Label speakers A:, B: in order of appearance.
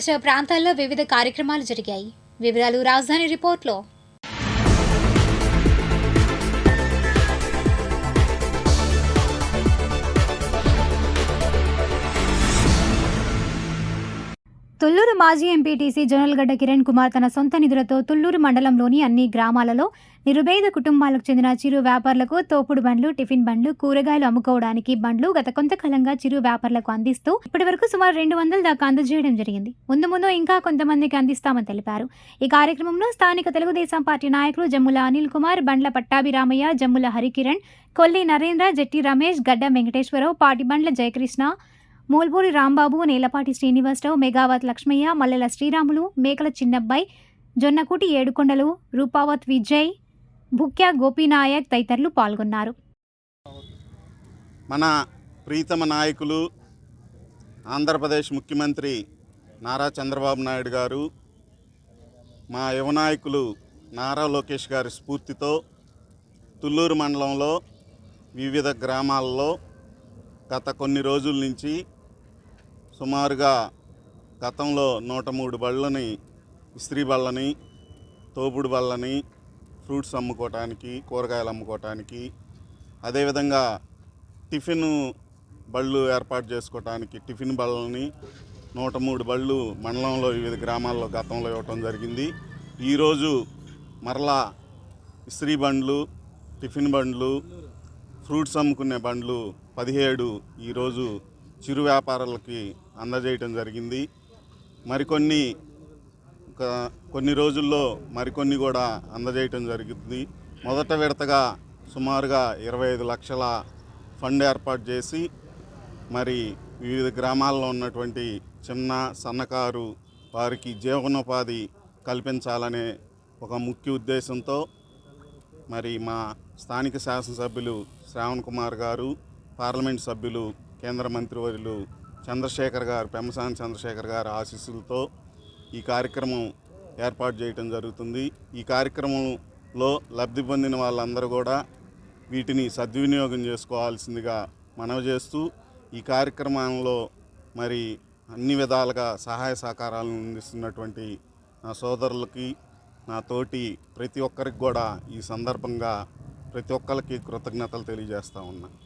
A: పరిసర ప్రాంతాల్లో వివిధ కార్యక్రమాలు జరిగాయి. వివరాలు రాజధాని రిపోర్ట్లో. తుళ్లూరు మాజీ ఎంపీటీసీ జొన్నలగడ్డ కిరణ్ కుమార్ తన సొంత నిధులతో తుళ్లూరు మండలంలోని అన్ని గ్రామాలలో నిరుపేద కుటుంబాలకు చెందిన చిరు వ్యాపారులకు తోపుడు బండ్లు, టిఫిన్ బండ్లు, కూరగాయలు అమ్ముకోవడానికి బండ్లు గత కొంతకాలంగా చిరు వ్యాపారులకు అందిస్తూ ఇప్పటివరకు సుమారు 200 దాకా అందజేయడం జరిగింది. ముందు ఇంకా కొంతమందికి అందిస్తామని తెలిపారు. ఈ కార్యక్రమంలో స్థానిక తెలుగుదేశం పార్టీ నాయకులు జమ్ముల అనిల్ కుమార్, బండ్ల పట్టాభిరామయ్య, జమ్ముల హరికిరణ్, కొల్లి నరేంద్ర, జట్టి రమేష్, గడ్డ వెంకటేశ్వరరావు, పాటి బండ్ల జయకృష్ణ, మూల్పూరి రాంబాబు, నేలపాటి శ్రీనివాసరావు, మెగావత్ లక్ష్మయ్య, మల్లెల శ్రీరాములు, మేకల చిన్నబ్బాయి, జొన్నకుటి ఏడుకొండలు, రూపావత్ విజయ్, భుక్యా గోపీనాయక్ తదితరులు పాల్గొన్నారు.
B: మన ప్రీతమ నాయకులు ఆంధ్రప్రదేశ్ ముఖ్యమంత్రి నారా చంద్రబాబు నాయుడు గారు, మా యువ నాయకులు నారా లోకేష్ గారి స్ఫూర్తితో తుళ్లూరు మండలంలో వివిధ గ్రామాల్లో గత కొన్ని రోజుల నుంచి సుమారుగా గతంలో 103 బళ్ళని, ఇస్త్రీ బళ్ళని, తోపుడు బళ్ళని, ఫ్రూట్స్ అమ్ముకోవటానికి, కూరగాయలు అమ్ముకోవటానికి, అదేవిధంగా టిఫిన్ బళ్ళు ఏర్పాటు చేసుకోవటానికి టిఫిన్ బళ్ళని 103 బళ్ళు మండలంలో వివిధ గ్రామాల్లో గతంలో ఇవ్వటం జరిగింది. ఈరోజు మరలా ఇస్త్రీ బండ్లు, టిఫిన్ బండ్లు, ఫ్రూట్స్ అమ్ముకునే బండ్లు 17 ఈరోజు చిరు వ్యాపారులకి అందజేయటం జరిగింది. కొన్ని రోజుల్లో మరికొన్ని కూడా అందజేయటం జరుగుతుంది. మొదట విడతగా సుమారుగా 25 లక్షల ఫండ్ ఏర్పాటు చేసి మరి వివిధ గ్రామాల్లో ఉన్నటువంటి చిన్న సన్నకారు వారికి జీవనోపాధి కల్పించాలనే ఒక ముఖ్య ఉద్దేశంతో మరి మా స్థానిక శాసనసభ్యులు శ్రావణ్ కుమార్ గారు, పార్లమెంట్ సభ్యులు కేంద్ర మంత్రివర్యులు చంద్రశేఖర్ గారు, పెమ్మసాని చంద్రశేఖర్ గారి ఆశీస్సులతో ఈ కార్యక్రమం ఏర్పాటు చేయడం జరుగుతుంది. ఈ కార్యక్రమంలో లబ్ధి పొందిన వాళ్ళందరూ కూడా వీటిని సద్వినియోగం చేసుకోవాల్సిందిగా మనవి చేస్తూ ఈ కార్యక్రమంలో మరి అన్ని విధాలుగా సహాయ సహకారాలను అందిస్తున్నటువంటి నా సోదరులకి, నా తోటి ప్రతి ఒక్కరికి కూడా ఈ సందర్భంగా ప్రతి ఒక్కరికి కృతజ్ఞతలు తెలియజేస్తూ ఉన్నా.